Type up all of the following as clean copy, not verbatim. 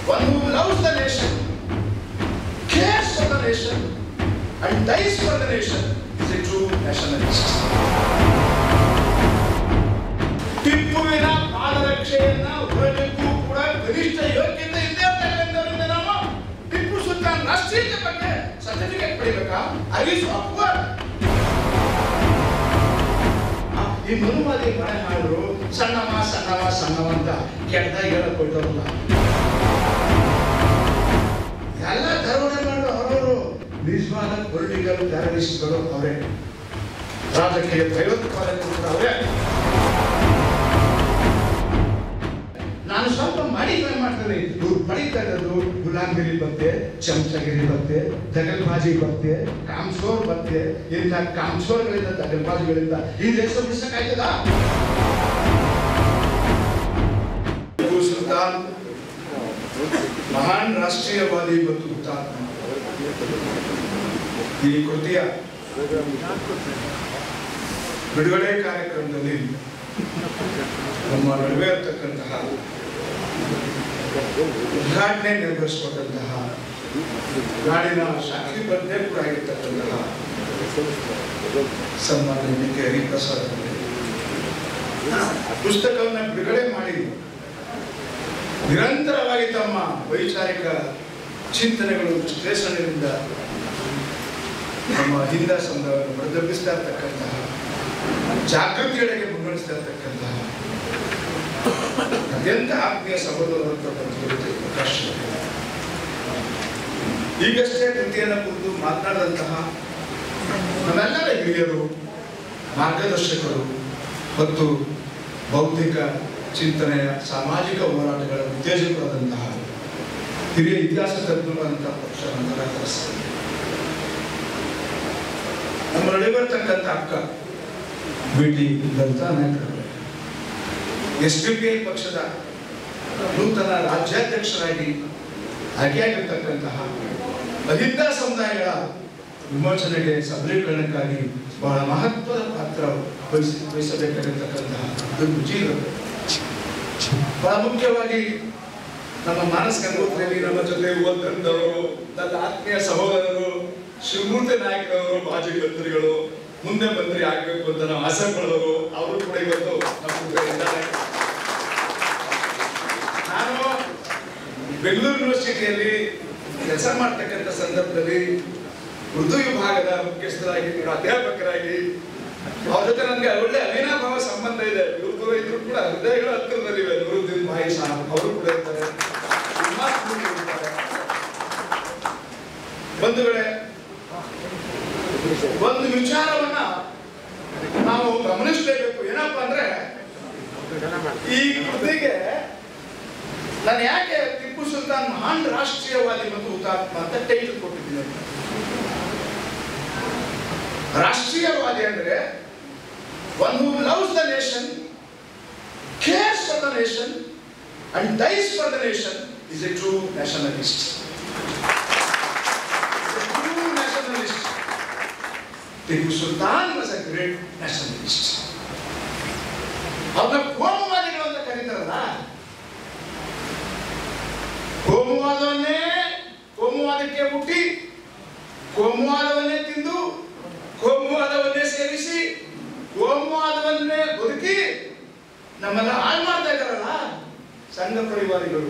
one who loves the nation, cares for the nation, and dies for the nation is a true nationalist. ಟಿಪ್ಪುವಿನ ಪಾದರಕ್ಷೆಯನ್ನ ಹೊರಲಿಕ್ಕೂ ಕೂಡ ಗರಿಷ್ಠ ಯೋಗ್ಯತೆ ಇದೆ ಅಂತಕ್ಕಂಥವರಿಂದ ನಾವು ಟಿಪ್ಪು ಸುಲ್ತಾನ್ ರಾಷ್ಟ್ರೀಯತೆ ಬಗ್ಗೆ ಸರ್ಟಿಫಿಕೇಟ್ ಪಡಿಬೇಕಾ? ಅರಿಸು ಅಪ್ವರ್ಡ್. ಈ ಮನುವಾದಿ ಮನೆ ಮಾಡಿದ್ರು ಸಣ್ಣವ ಅಂತ ಕೆಟ್ಟದಾಗಿ ಹೇಳಕ್ ಕೊಟ್ಟವಲ್ಲ. ಎಲ್ಲ ಧರ್ಮಣೆ ಮಾಡೋ ಅವರವರು ನಿಜವಾದ ಪೊಲಿಟಿಕಲ್ ಟೆರರಿಸ್ಟ್ಗಳು ಅವರೇ, ರಾಜಕೀಯ ಭಯೋತ್ಪಾದಕರು ಕೂಡ ಅವರೇ. ನಾನು ಸ್ವಲ್ಪ ಮಾಡಿಫೈ ಮಾಡ್ತೇನೆ. ಇವ್ರು ಪಡಿತಾ ಇರೋದು ಗುಲಾಮ್ಗಿರಿ ಬತ್ತೆ, ಚಮಚಗಿರಿ ಬತ್ತೆ, ದಗಲ್ಬಾಜಿ ಬತ್ತೆ, ಕಾಮ್ಸೋರ್ ಬತ್ತೆ. ಇಂಥ ಕಾಮ್ಸೋರ್ಗಳಿಂದ ದಗಲ್ಬಾಜಿಗಳಿಂದ ಈ ದೇಶ ಬಿಡಿಸಕ್ಕಾಯ್ತದ? ಟಿಪ್ಪು ಸುಲ್ತಾನ್ ಮಹಾನ್ ರಾಷ್ಟ್ರೀಯವಾದಿ ಮತ್ತು ಹುತಾತ್ಮ. ಈ ಕೃತಿಯ ಬಿಡುಗಡೆ ಕಾರ್ಯಕ್ರಮದಲ್ಲಿ ನಮ್ಮ ನಡುವೆ ಇರ್ತಕ್ಕಂತಹ ಉದ್ಘಾಟನೆ ನಿರ್ವಹಿಸಿಕೊಂಡಂತಹ ನಾಡಿನ ಶಾಖಿ ಪ್ರಜ್ಞೆ ಕೂಡ ಆಗಿರ್ತಕ್ಕಂತಹ ಸನ್ಮಾನ್ಯ ಕೆ ಹರಿಪ್ರಸಾದ್ ಪುಸ್ತಕವನ್ನು ಬಿಡುಗಡೆ ಮಾಡಿ ನಿರಂತರವಾಗಿ ತಮ್ಮ ವೈಚಾರಿಕ ಚಿಂತನೆಗಳು ವಿಶ್ಲೇಷಣೆಯಿಂದ ನಮ್ಮ ಹಿಂದ ಸಮುದಾಯವನ್ನು ಪ್ರತಿಬಿಂಬಿಸ್ತಾ ಇರ್ತಕ್ಕಂತಹ, ಜಾಗೃತಿಯೆಡೆಗೆ ಮುನ್ನಡೆಸ್ತಾ ಇರ್ತಕ್ಕಂತಹ ಅತ್ಯಂತ ಆತ್ಮೀಯ ಸಹೋದರರು ಪ್ರಕಾಶ್ ಈಗಷ್ಟೇ ಕೃತಿಯನ್ನು ಕುರಿತು ಮಾತನಾಡಿದಂತಹ ನಮ್ಮೆಲ್ಲರ ಹಿರಿಯರು, ಮಾರ್ಗದರ್ಶಕರು ಮತ್ತು ಬೌದ್ಧಿಕ ಚಿಂತನೆಯ ಸಾಮಾಜಿಕ ಹೋರಾಟಗಳ ಉತ್ತೇಜಕರಾದಂತಹ ಹಿರಿಯ ಇತಿಹಾಸ ತಜ್ಞರಾದಂತಹ ಪಕ್ಷ ನಮ್ಮ ನಡುವಿರ್ತಕ್ಕಂಥ ಅಕ್ಕ ಬಿಟಿ ಲಲಿತಾ ನಾಯ್ಕರು SDPI ಪಕ್ಷದ ನೂತನ ರಾಜ್ಯಾಧ್ಯಕ್ಷರಾಗಿ ಆಯ್ಕೆಯಾಗಿರ್ತಕ್ಕಂತಹ ಅಹಿಂದ ಸಮುದಾಯಗಳ ವಿಮೋಚನೆಗೆ ಸಬಲೀಕರಣಕ್ಕಾಗಿ ಬಹಳ ಮಹತ್ವದ ಪಾತ್ರ ವಹಿಸಬೇಕಾಗಿರ್ತಕ್ಕಂತಹ ಬಹಳ ಮುಖ್ಯವಾಗಿ ನಮ್ಮ ಮಾನಸ ಗಂಗೋತ್ರಿಯಲ್ಲಿ ನಮ್ಮ ಜೊತೆ ಓದಂತವರು, ನನ್ನ ಆತ್ಮೀಯ ಸಹೋದರರು ಶಿವಮೂರ್ತಿ ನಾಯಕರವರು, ಮಾಜಿ ಮಂತ್ರಿಗಳು, ಮುಂದೆ ಮಂತ್ರಿ ಆಗ್ಬೇಕು ಅಂತ ನಾವು ಆಸೆ ಪಡೆದವರು, ಅವರು ಕೂಡ ಇವತ್ತು ನಮ್ಮ ಜೊತೆ ಇದ್ದಾರೆ. ನಾನು ಬೆಂಗಳೂರು ಯೂನಿವರ್ಸಿಟಿಯಲ್ಲಿ ಕೆಲಸ ಮಾಡ್ತಕ್ಕಂಥ ಸಂದರ್ಭದಲ್ಲಿ ಉರ್ದು ವಿಭಾಗದ ಮುಖ್ಯಸ್ಥರಾಗಿ, ಅಧ್ಯಾಪಕರಾಗಿ ಅವ್ರ ಜೊತೆ ನನಗೆ ಒಳ್ಳೆ ಅವಿನಾಭಾವ ಸಂಬಂಧ ಇದೆ. ಇವರು ಇದ್ರು ಕೂಡ ಹೃದಯಗಳ ಹತ್ತಿರದಲ್ಲಿವೆ. ನೂರುದ್ದೀನ್ ಭಾಯಿ ಸಾಹಬ್ ಅವರು ಕೂಡ ಇರ್ತಾರೆ, ಬಂಧುಗಳೇ. ಒಂದು ವಿಚಾರವನ್ನ ನಾವು ಗಮನಿಸಲೇಬೇಕು. ಏನಪ್ಪಾ ಅಂದ್ರೆ, ಈ ಕೃತಿಗೆ ನಾನು ಯಾಕೆ ಟಿಪ್ಪು ಸುಲ್ತಾನ್ ಮಹಾನ್ ರಾಷ್ಟ್ರೀಯವಾದಿ ಮತ್ತು ಹುತಾತ್ಮ ಅಂತ ಟೈಟಲ್ ಕೊಟ್ಟಿದ್ದೀನಿ. ರಾಷ್ಟ್ರೀಯವಾದಿ ಅಂದ್ರೆ one who loves the nation, cares for the nation, and dies for the nation is a true nationalist. Tipu Sultan was a great nationalist. ಅವನ ಕೋಮುವಾದಿಗಳು ಅಂತ ಕರೀತಾರಲ್ಲ, ಕೋಮುವಾದಕ್ಕೆ ಹುಟ್ಟಿ, ಕೋಮುವಾದವನ್ನೇ ತಿಂದು, ಕೋಮುವಾದವನ್ನೇ ಸೇರಿಸಿ, ಕೋಮುವಾದವನ್ನೇ ಬದುಕಿ ನಮ್ಮನ್ನ ಹಾಳು ಮಾಡ್ತಾ ಇದ್ದಾರಲ್ಲ ಸಂಘ ಪರಿವಾರಿಗಳು.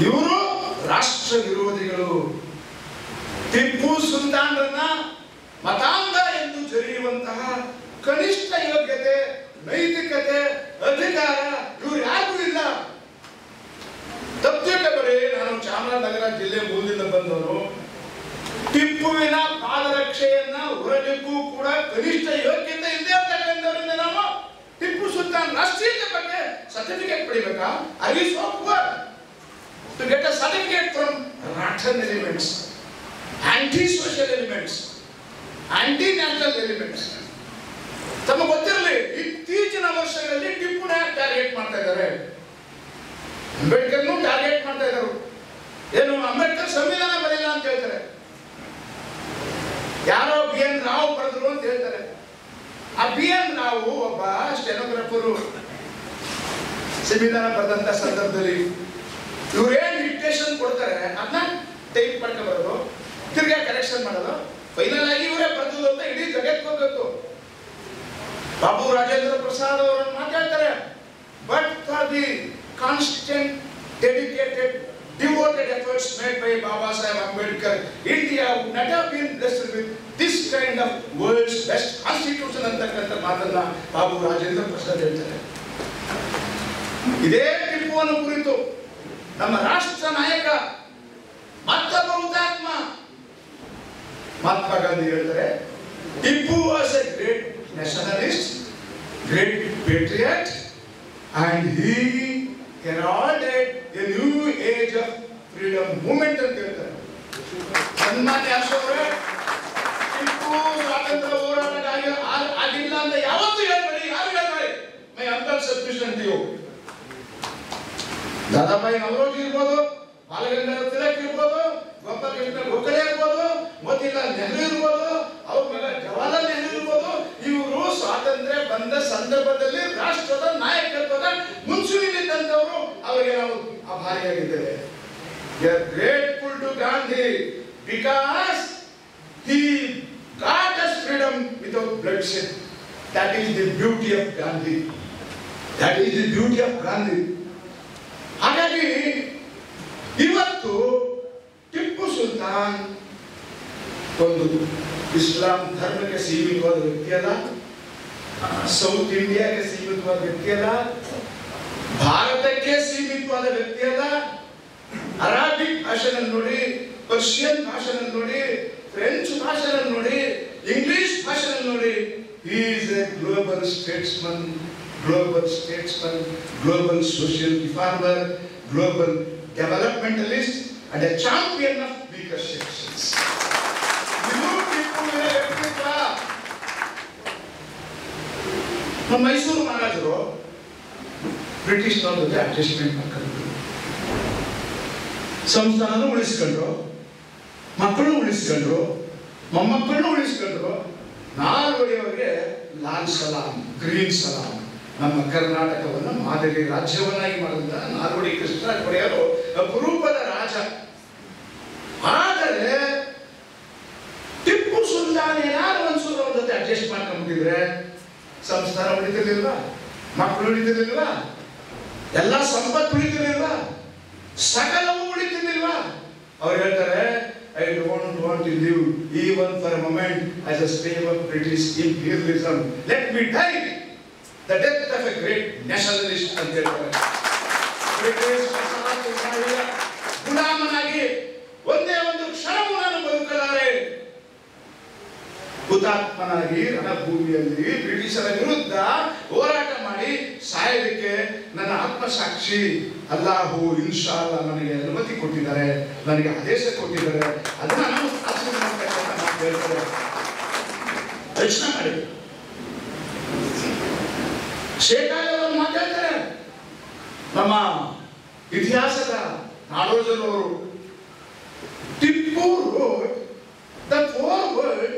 ಇವರು ರಾಷ್ಟ್ರ ವಿರೋಧಿಗಳು. ಟಿಪ್ಪು ಸುಲ್ತಾನ್ರನ್ನ ಮತಾಂಧ ಎಂದು ಜರಿಯುವಂತಹ ಕನಿಷ್ಠ ಯೋಗ್ಯತೆ, ನೈತಿಕತೆ, ಅಧಿಕಾರ ಇವರು ಯಾರಿಗೂ ಇಲ್ಲ. ತಪ್ಪಿಟ್ಟಬರೇ, ನಾನು ಚಾಮರಾಜನಗರ ಜಿಲ್ಲೆ ಮೂಲದಿಂದ ಬಂದವರು. ಟಿಪ್ಪುವಿನ ಪಾದರಕ್ಷೆಯನ್ನ ಹೊರಲಿಕ್ಕೂ ಕೂಡ ಕನಿಷ್ಠ ಯೋಗ್ಯತೆ ಇದೆ ಅಂತಕ್ಕಂಥವರಿಂದ ನಾವು ಟಿಪ್ಪು ಸುಲ್ತಾನ್ ರಾಷ್ಟ್ರೀಯತೆ ಬಗ್ಗೆ ಸರ್ಟಿಫಿಕೇಟ್ ಪಡಿಬೇಕಾ? ಅರಿಸು upward to get a certificate from ರಾಕ್ಷನ್ elements, anti social elements, anti national elements. ತಮಗೆ ಗೊತ್ತಿರಲಿ, ಇತ್ತೀಚಿನ ವರ್ಷಗಳಲ್ಲಿ ಟಿಪ್ಪುನ ಟಾರ್ಗೆಟ್ ಮಾಡ್ತಾ ಇದ್ದಾರೆ, ಅಂಬೇಡ್ಕರ್ನು ಟಾರ್ಗೆಟ್ ಮಾಡ್ತಾ ಇದ್ದಾರೆ. ಏನು, ಅಂಬೇಡ್ಕರ್ ಸಂವಿಧಾನ ಬರೆಯಿಲ್ಲ ಅಂತ ಹೇಳ್ತಾರೆ, ಯಾರೋ BN ರಾವ್ ಬರೆದ್ರು ಅಂತ ಹೇಳ್ತಾರೆ. ಆ BN ರಾವ್ ಒಬ್ಬ ಸ್ಟೆನೋಗ್ರಾಫರು ಸಂವಿಧಾನ ಬರೆದಂತ ಸಂದರ್ಭದಲ್ಲಿ ಟೈಪ್ ಮಾಡ್ಕೊಂಡ್ಬರೋದು, ತಿರ್ಗಾ ಕರೆಕ್ಷನ್ ಮಾಡೋದು, ಫೈನಲ್ ಆಗಿ ಇವರೇ ಬರ್ತದೆ ಅಂತ ಇಡೀ ಜಗತ್ತು ಗೊತ್ತು. ಬಾಬು ರಾಜೇಂದ್ರ ಪ್ರಸಾದ್ ಅವರನ್ನು ಮಾತಾಡ್ತಾರೆ, but for the constant dedicated devoted efforts made by Baba Saheb Ambedkar, India would not have been blessed with this kind of world's best constitution ಅಂತಕ್ಕಂಥ ಮಾತನ್ನ ಬಾಬು ರಾಜೇಂದ್ರ ಪ್ರಸಾದ್ ಹೇಳ್ತಾರೆ. ಇದೇ ಟಿಪ್ಪುವನ್ನು ಕುರಿತು ನಮ್ಮ ರಾಷ್ಟ್ರ ನಾಯಕ ಮತ್ತೊಬ್ಬ ಹುತಾತ್ಮ ಮಹಾತ್ಮ ಗಾಂಧಿ ಹೇಳ್ತಾರೆ, Tipu was A great nationalist, great ಪೇಟ್ರಿಯಟ್, and he heralded a new age of freedom movement ಅಂತ ಹೇಳ್ತಾರೆ. ಸನ್ಮಾನ್ಯ ಅಶೋಕ್ರೆ, ಟಿಪ್ಪು ಸ್ವಾತಂತ್ರ್ಯ ಹೋರಾಟ ಆಗಿಲ್ಲ ಅಂತ ಯಾವತ್ತೂ ಹೇಳ್ಬೇಡಿ, ಯಾರು ಹೇಳ್ಬೇಡಿ. My uncle submission to you. Dadabhai Naoroji ಇರ್ಬೋದು, ಬಾಲಗಂಗಾಧರ ತಿಲಕ್ ಇರ್ಬೋದು, ಗೋಪಾಲಕೃಷ್ಣ ಗೋಖಲೆ ಇರ್ಬೋದು, ಮೋತಿಲಾಲ್ ನೆಹರು ಇರ್ಬೋದು, ಅವ್ರ ಮಗ ಜವಾಹರ್ಲಾಲ್ ನೆಹರು ಇರ್ಬೋದು, ಇವರು ಸ್ವಾತಂತ್ರ್ಯ ಬಂದ ಸಂದರ್ಭದಲ್ಲಿ ರಾಷ್ಟ್ರದ ನಾಯಕತ್ವದ ಮುಂಚೂಣಿಯಲ್ಲಿದ್ದಂಥವರು. ಅವರಿಗೆ ನಾವು ಆಭಾರಿಯಾಗಿದ್ದೇವೆ. We are grateful to Gandhi because he got us freedom without bloodshed. That is the beauty of Gandhi. That is the beauty of Gandhi. ಹಾಗಾಗಿ ಇವತ್ತು ಟಿಪ್ಪು ಸುಲ್ತಾನ್ ಒಂದು ಇಸ್ಲಾಂ ಧರ್ಮಕ್ಕೆ ಸೀಮಿತವಾದ ವ್ಯಕ್ತಿ ಅಲ್ಲ, ಸೌತ್ ಇಂಡಿಯಾಗೆ ಸೀಮಿತವಾದ ವ್ಯಕ್ತಿ ಅಲ್ಲ, ಭಾರತಕ್ಕೆ ಸೀಮಿತವಾದ ವ್ಯಕ್ತಿ ಅಲ್ಲ. ಅರಾಬಿಕ್ ಭಾಷೆನಲ್ಲಿ ನೋಡಿ, ಪರ್ಷಿಯನ್ ಭಾಷೆನಲ್ಲಿ ನೋಡಿ, ಫ್ರೆಂಚ್ ಭಾಷೆನಲ್ಲಿ ನೋಡಿ, ಇಂಗ್ಲಿಷ್ ಭಾಷೆನಲ್ಲಿ ನೋಡಿ, he is a global statesman, global social reformer, global developmentalist and a champion of weaker sections. ನಮ್ಮ ಮೈಸೂರು ಮಹಾರಾಜರು ಬ್ರಿಟಿಷ್ನವ್ರ ಜೊತೆ ಅಡ್ಜಸ್ಟ್ಮೆಂಟ್ ಮಾಡ್ಕೊಂಡ್ರು, ಸಂಸ್ಥಾನನೂ ಉಳಿಸ್ಕೊಂಡ್ರು, ಮಕ್ಕಳು ಉಳಿಸ್ಕೊಂಡ್ರು, ಮೊಮ್ಮಕ್ಕಳನ್ನು ಉಳಿಸ್ಕೊಂಡ್ರು. ನಾಲ್ವಡಿಯವರಿಗೆ ಲಾಲ್ ಸಲಾಂ, ಗ್ರೀನ್ ಸಲಾಂ, ನಮ್ಮ ಕರ್ನಾಟಕವನ್ನು ಮಾದರಿ ರಾಜ್ಯವನ್ನಾಗಿ ಮಾಡಿದ ನಾಲ್ವಡಿ ಕೃಷ್ಣರಾಜ ಒಡೆಯರು ಅಪರೂಪದ ರಾಜ. ಆದರೆ ಟಿಪ್ಪು ಸುಲ್ತಾನ್ ಏನಾದ್ರು ಒಂದ್ಸೂರು ಅವ್ರ ಜೊತೆ ಅಡ್ಜಸ್ಟ್ ಮಾಡ್ಕೊಂಡ್ಬಿಟ್ಟಿದ್ರೆ ಸಂಸ್ಥಾನ ಉಳಿತಿರ್ಲಿಲ್ವಾ, ಮಕ್ಕಳು ಉಳಿತಿರ್ಲಿಲ್ವಾ, ಎಲ್ಲ ಸಂಪತ್ತು ಉಳಿತಿರ್ಲಿಲ್ವಾ, ಸಕಲವೂ ಉಳಿತಿರ್ಲಿಲ್ವಾ? ಅವ್ರು ಹೇಳ್ತಾರೆ, I don't want to live even for a moment as a slave of British imperialism. Let me die the death of a great nationalist ಅಂತ ಹೇಳ್ತಾರೆ. ಬ್ರಿಟಿಷ್ ಗುಲಾಮನಾಗಿ ಒಂದೇ ಒಂದು ಕ್ಷಣವೂ ನಾನು ಬದುಕಲಾರೆ, ಹುತಾತ್ಮನಾಗಿ ರಣಭೂಮಿಯಲ್ಲಿ ಬ್ರಿಟಿಷರ ವಿರುದ್ಧ ಹೋರಾಟ ಮಾಡಿ ಸಾಯೋದಕ್ಕೆ ನನ್ನ ಆತ್ಮಸಾಕ್ಷಿ ಅಲ್ಲಾಹು ಇನ್ಶಾ ಅಲ್ಲಾ ನನಗೆ ಅನುಮತಿ ಕೊಟ್ಟಿದ್ದಾರೆ, ನನಗೆ ಆದೇಶ ಕೊಟ್ಟಿದ್ದಾರೆ. ಅದನ್ನ ನಾನು ಹೇಳ್ತಾರೆ, ಯೋಚನೆ ಮಾಡಿ. ಶೇಖಾಲಿಯವರು ಮಾತಾಡ್ತಾರೆ, ನಮ್ಮ ಇತಿಹಾಸದ ನಾಡೋಜರವರು, Tipu wrote the foreword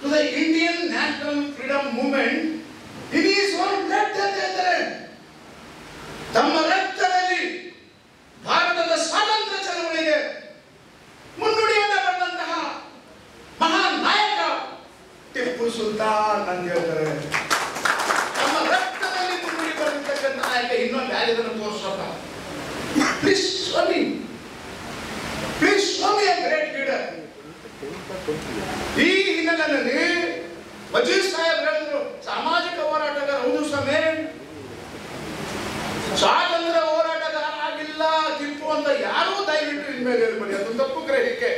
to the Indian National Freedom Movement in his own blood ಅಂತ ಹೇಳ್ತಾರೆ. ತಮ್ಮ ರಕ್ತದಲ್ಲಿ ಭಾರತದ ಸ್ವಾತಂತ್ರ್ಯ ಚಳವಳಿಗೆ ಮುನ್ನುಡಿಯನ್ನ ಬರೆದಂತಹ ಮಹಾನ್ ನಾಯಕ ಟಿಪ್ಪು ಸುಲ್ತಾನ್ ಅಂತ ಹೇಳ್ತಾರೆ. ತಮ್ಮ ರಕ್ತದಲ್ಲಿ ಮುನ್ನುಡಿ ಬರೆದಿರ್ತಕ್ಕಂಥ ನಾಯಕ ಇನ್ನೊಂದು ಯಾರಿದನ್ನು ತೋರಿಸಪ್ಪ. ಪ್ಲೀಸ್ ಸ್ವಾಮಿ, ಪ್ಲೀಸ್ ಸ್ವಾಮಿ ಎ ಗ್ರೇಟ್ ಲೀಡರ್. ಈ ಹಿನ್ನೆಲೆಯಲ್ಲಿ ವಜೀರ್ ಸಾಹೇಬ್ ಹೇಳಿದ್ರು, ಸಾಮಾಜಿಕ ಹೋರಾಟಗಾರ ಹೌದು ಸ್ವಾಮಿ, ಸ್ವಾತಂತ್ರ್ಯ ಹೋರಾಟಗಾರ ಆಗಿಲ್ಲ ಟಿಪ್ಪು ಅಂತ ಯಾರೂ ದಯವಿಟ್ಟು ಇನ್ಮೇಲೆ ಹೇಳ್ಬೇಡಿ, ಅದು ತಪ್ಪು ಗ್ರಹಿಕೆ,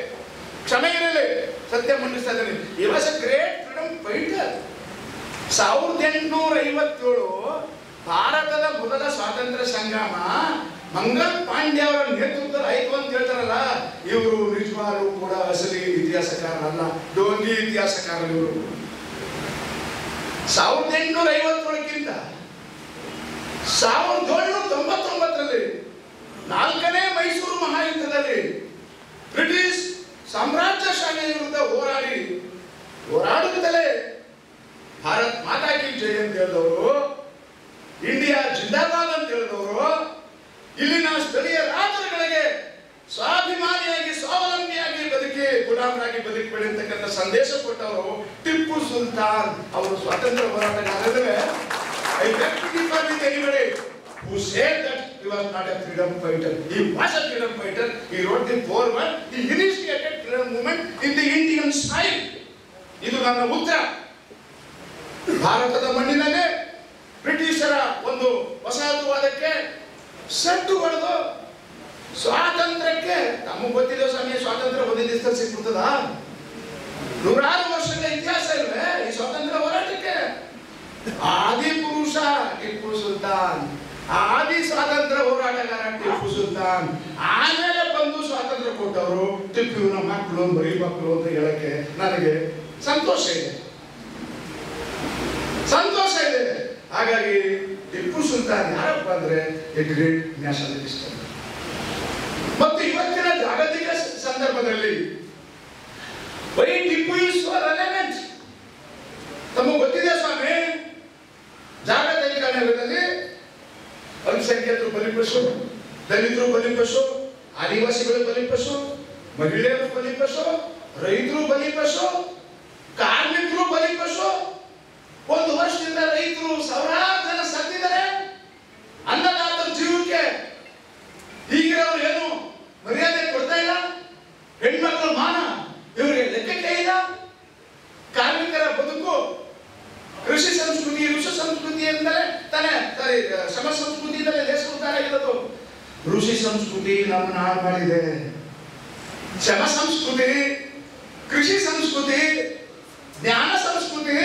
ಕ್ಷಮೆ ಇರಲಿ, ಸತ್ಯ ಮಂಡಿಸ್ತಾ ಇದ್ದೀನಿ. ಈ was A great freedom fighter. 1857 ಭಾರತದ ಮೊದಲ ಸ್ವಾತಂತ್ರ್ಯ ಸಂಗ್ರಾಮ ಮಂಗಲ್ ಪಾಂಡ್ಯ ಅವರ ನೇತೃತ್ವದಲ್ಲಿ ಆಯ್ತು ಅಂತ ಹೇಳ್ತಾರಲ್ಲ, ಇವರು ನಿಜವಾಗ್ಲೂ ಕೂಡ ಅಸಲಿ ಇತಿಹಾಸಕಾರರಲ್ಲ, ಡೋಂಗಿ ಇತಿಹಾಸಕಾರರು ಇವರು. 1857ಕ್ಕಿಂತ 1799ರಲ್ಲಿ 4ನೇ ಮೈಸೂರು ಮಹಾಯುದ್ಧದಲ್ಲಿ ಬ್ರಿಟಿಷ್ ಸಾಮ್ರಾಜ್ಯಶಾಹಿ ವಿರುದ್ಧ ಹೋರಾಡುತ್ತಲೇ ಭಾರತ್ ಮಾತಾ ಕಿ ಜೈ ಅಂತ ಹೇಳಿದವರು, ಇಂಡಿಯಾ ಜಿಂದಾಬಾದ್ ಅಂತ ಹೇಳಿದವರು, ಇಲ್ಲಿನ ಸ್ಥಳೀಯ ರಾಜರುಗಳಿಗೆ ಸ್ವಾಭಿಮಾನಿಯಾಗಿ ಸ್ವಾವಲಂಬಿಯಾಗಿ ನಿರಾಳರಾಗಿ ಬದುಕಬೇಡಿ ಅಂತಕ್ಕಂಥ ಸಂದೇಶ ಕೊಟ್ಟವರು ಟಿಪ್ಪು ಸುಲ್ತಾನ್. ಅವರು ಸ್ವಾತಂತ್ರ್ಯ ಹೋರಾಟಗಾರರೇ. I beg to differ with anybody who said that he was not a freedom fighter. He was a freedom fighter. He wrote the foreword. He initiated freedom movement in the Indian style. ಇದು ನನ್ನ ಉತ್ತರ. ಭಾರತದ ಮಣ್ಣಿನಲ್ಲಿ ಬ್ರಿಟಿಷರ ಒಂದು ವಸಾಹತುವಾದಕ್ಕೆ set ಹೊಡೆದು ಸ್ವಾತಂತ್ರ್ಯಕ್ಕೆ ತಮಗೆ ಗೊತ್ತಿದೆ ಸಮಯ ಸ್ವಾತಂತ್ರ್ಯ ಒಂದೇ ದಿವಸ ಸಿಕ್ಬಿಡ್ತದ? ನೂರಾರು ವರ್ಷಗಳ ಇತಿಹಾಸ ಇಲ್ವೇ ಈ ಸ್ವಾತಂತ್ರ್ಯ ಹೋರಾಟಕ್ಕೆ? ಆದಿ ಪುರುಷ ಟಿಪ್ಪು ಸುಲ್ತಾನ್, ಆದಿ ಸ್ವಾತಂತ್ರ್ಯ ಹೋರಾಟಗಾರ ಟಿಪ್ಪು ಸುಲ್ತಾನ್. ಆಮೇಲೆ ಬಂದು ಸ್ವಾತಂತ್ರ್ಯ ಕೊಟ್ಟವರು ಟಿಪ್ಪುವಿನ ಮಕ್ಕಳು ಬರೀ ಮಕ್ಕಳು ಅಂತ ಹೇಳಕ್ಕೆ ನನಗೆ ಸಂತೋಷ ಇದೆ. ಹಾಗಾಗಿ ಟಿಪ್ಪು ಸುಲ್ತಾನ್ ಯಾರಪ್ಪ ಅಂದ್ರೆ ಎ ಗ್ರೇಟ್ ನ್ಯಾಷನಲಿಸ್ಟ್. ಮತ್ತು ಇವತ್ತಿನ ಜಾಗತಿಕ ಸಂದರ್ಭದಲ್ಲಿ why Tipu is so relevant ತಮಗೆ ಗೊತ್ತಿದೆ ಸ್ವಾಮಿ. ಜಾಗತಿಕ ನೆಲದಲ್ಲಿ ಅಲ್ಪಸಂಖ್ಯಾತರು ಬಲಿಪಶು, ದಲಿತರು ಬಲಿಪಶು, ಆದಿವಾಸಿಗಳು ಬಲಿಪಶು, ಮಹಿಳೆಯರು ಬಲಿಪಶು, ರೈತರು ಬಲಿಪಶು, ಕಾರ್ಮಿಕರು ಬಲಿಪಶು. ಒಂದು ವರ್ಷದಿಂದ ರೈತರು ಸಾವಿರಾರು ಜನ ಸತ್ತಿದ್ದಾರೆ. ಅನ್ನದಾತರ ಜೀವಕ್ಕೆ ಈಗಿರೋರು ಏನು ಮರ್ಯಾದೆ ಕೊಡ್ತಾ ಇಲ್ಲ. ಹೆಣ್ಮಕ್ಳ ಮಾನ ಇವರಿಗೆ ಲೆಕ್ಕಕ್ಕೆ ಇಲ್ಲ. ಕಾರ್ಮಿಕರ ಬದುಕು ಕೃಷಿ ಸಂಸ್ಕೃತಿ ಋಷಿ ಸಂಸ್ಕೃತಿಯಿಂದಲೇ ತಾನೇ ಶ್ರಮ ಸಂಸ್ಕೃತಿಯಿಂದಲೇ ದೇಶೋದ್ಧಾರ. ಋಷಿ ಸಂಸ್ಕೃತಿ ನಮ್ಮನ್ನ ಹಾಳು ಮಾಡಿದೆ. ಶ್ರಮ ಸಂಸ್ಕೃತಿ, ಕೃಷಿ ಸಂಸ್ಕೃತಿ, ಜ್ಞಾನ ಸಂಸ್ಕೃತಿ